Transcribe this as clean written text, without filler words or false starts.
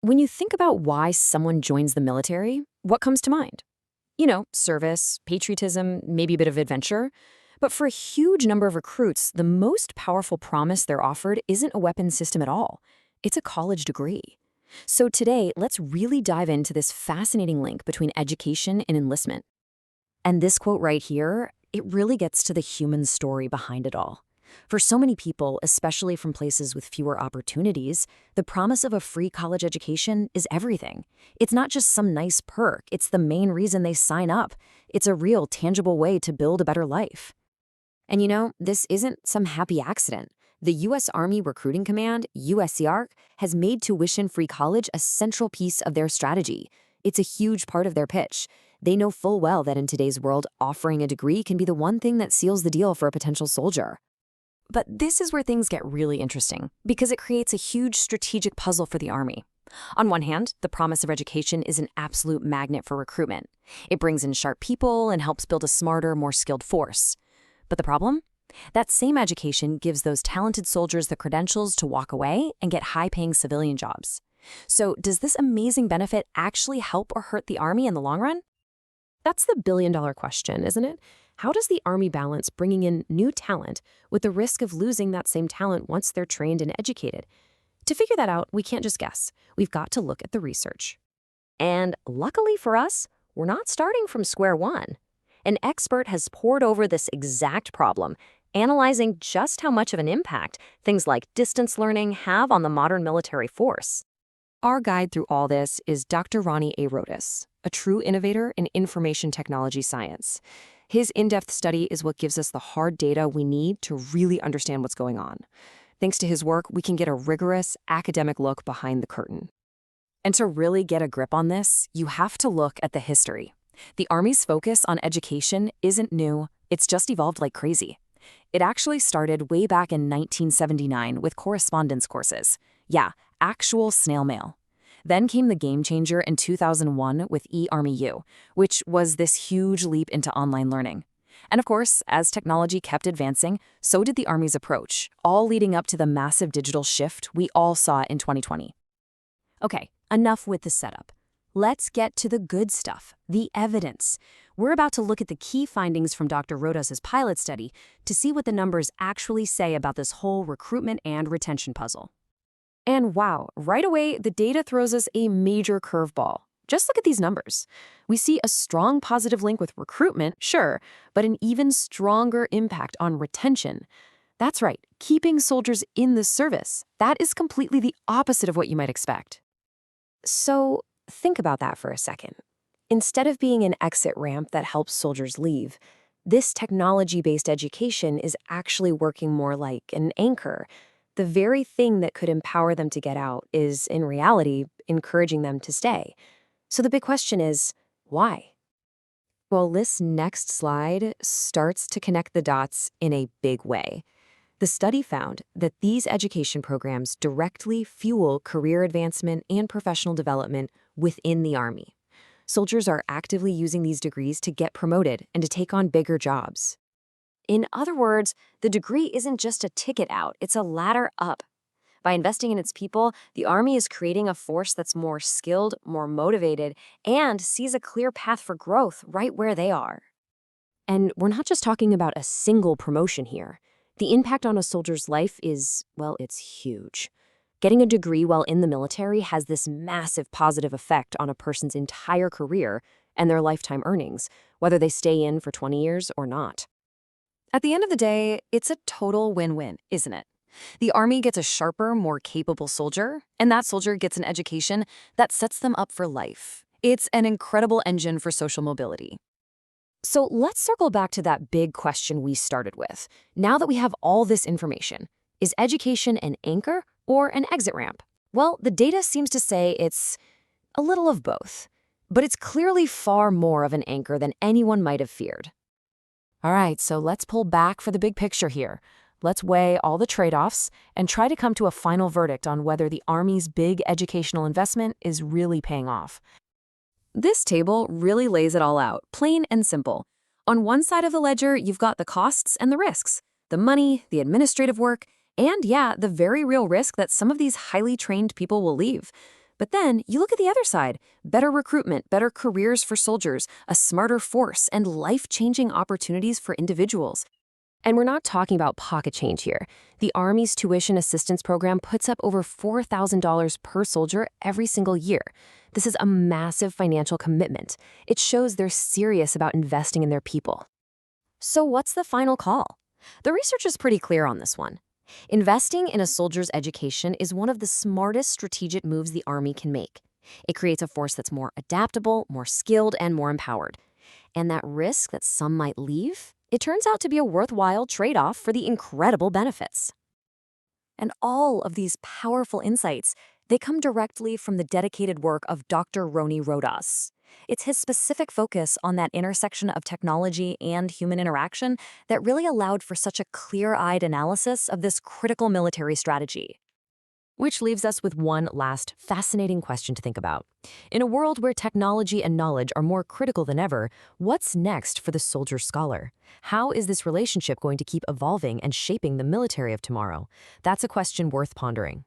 When you think about why someone joins the military, what comes to mind? Service, patriotism, maybe a bit of adventure. But for a huge number of recruits, the most powerful promise they're offered isn't a weapons system at all. It's a college degree. So today, let's really dive into this fascinating link between education and enlistment. And this quote right here, it really gets to the human story behind it all. For so many people, especially from places with fewer opportunities, the promise of a free college education is everything. It's not just some nice perk, it's the main reason they sign up. It's a real, tangible way to build a better life. And this isn't some happy accident. The U.S. Army Recruiting Command, USCRC, has made tuition-free college a central piece of their strategy. It's a huge part of their pitch. They know full well that in today's world, offering a degree can be the one thing that seals the deal for a potential soldier. But this is where things get really interesting, because it creates a huge strategic puzzle for the Army. On one hand, the promise of education is an absolute magnet for recruitment. It brings in sharp people and helps build a smarter, more skilled force. But the problem? That same education gives those talented soldiers the credentials to walk away and get high-paying civilian jobs. So does this amazing benefit actually help or hurt the Army in the long run? That's the billion-dollar question, isn't it? How does the Army balance bringing in new talent with the risk of losing that same talent once they're trained and educated? To figure that out, we can't just guess. We've got to look at the research. And luckily for us, we're not starting from square one. An expert has pored over this exact problem, analyzing just how much of an impact things like distance learning have on the modern military force. Our guide through all this is Dr. Ronnie A. Rodas, a true innovator in information technology science. His in-depth study is what gives us the hard data we need to really understand what's going on. Thanks to his work, we can get a rigorous, academic look behind the curtain. And to really get a grip on this, you have to look at the history. The Army's focus on education isn't new, it's just evolved like crazy. It actually started way back in 1979 with correspondence courses. Yeah, actual snail mail. Then came the game changer in 2001 with eArmyU, which was this huge leap into online learning. And of course, as technology kept advancing, so did the Army's approach, all leading up to the massive digital shift we all saw in 2020. Okay, enough with the setup. Let's get to the good stuff, the evidence. We're about to look at the key findings from Dr. Rodas's pilot study to see what the numbers actually say about this whole recruitment and retention puzzle. And wow, right away, the data throws us a major curveball. Just look at these numbers. We see a strong positive link with recruitment, sure, but an even stronger impact on retention. That's right, keeping soldiers in the service. That is completely the opposite of what you might expect. So think about that for a second. Instead of being an exit ramp that helps soldiers leave, this technology-based education is actually working more like an anchor. The very thing that could empower them to get out is, in reality, encouraging them to stay. So the big question is, why? Well, this next slide starts to connect the dots in a big way. The study found that these education programs directly fuel career advancement and professional development within the Army. Soldiers are actively using these degrees to get promoted and to take on bigger jobs. In other words, the degree isn't just a ticket out, it's a ladder up. By investing in its people, the Army is creating a force that's more skilled, more motivated, and sees a clear path for growth right where they are. And we're not just talking about a single promotion here. The impact on a soldier's life is, well, it's huge. Getting a degree while in the military has this massive positive effect on a person's entire career and their lifetime earnings, whether they stay in for 20 years or not. At the end of the day, it's a total win-win, isn't it? The Army gets a sharper, more capable soldier, and that soldier gets an education that sets them up for life. It's an incredible engine for social mobility. So let's circle back to that big question we started with. Now that we have all this information, is education an anchor or an exit ramp? Well, the data seems to say it's a little of both, but it's clearly far more of an anchor than anyone might have feared. All right, so let's pull back for the big picture here. Let's weigh all the trade-offs and try to come to a final verdict on whether the Army's big educational investment is really paying off. This table really lays it all out, plain and simple. On one side of the ledger, you've got the costs and the risks, the money, the administrative work, and yeah, the very real risk that some of these highly trained people will leave. But then you look at the other side: better recruitment, better careers for soldiers, a smarter force, and life-changing opportunities for individuals. And we're not talking about pocket change here. The Army's tuition assistance program puts up over $4,000 per soldier every single year. This is a massive financial commitment. It shows they're serious about investing in their people. So what's the final call? The research is pretty clear on this one. Investing in a soldier's education is one of the smartest strategic moves the Army can make. It creates a force that's more adaptable, more skilled, and more empowered. And that risk that some might leave, it turns out to be a worthwhile trade-off for the incredible benefits. And all of these powerful insights, they come directly from the dedicated work of Dr. Roni Rodas. It's his specific focus on that intersection of technology and human interaction that really allowed for such a clear-eyed analysis of this critical military strategy. Which leaves us with one last fascinating question to think about. In a world where technology and knowledge are more critical than ever, what's next for the soldier scholar? How is this relationship going to keep evolving and shaping the military of tomorrow? That's a question worth pondering.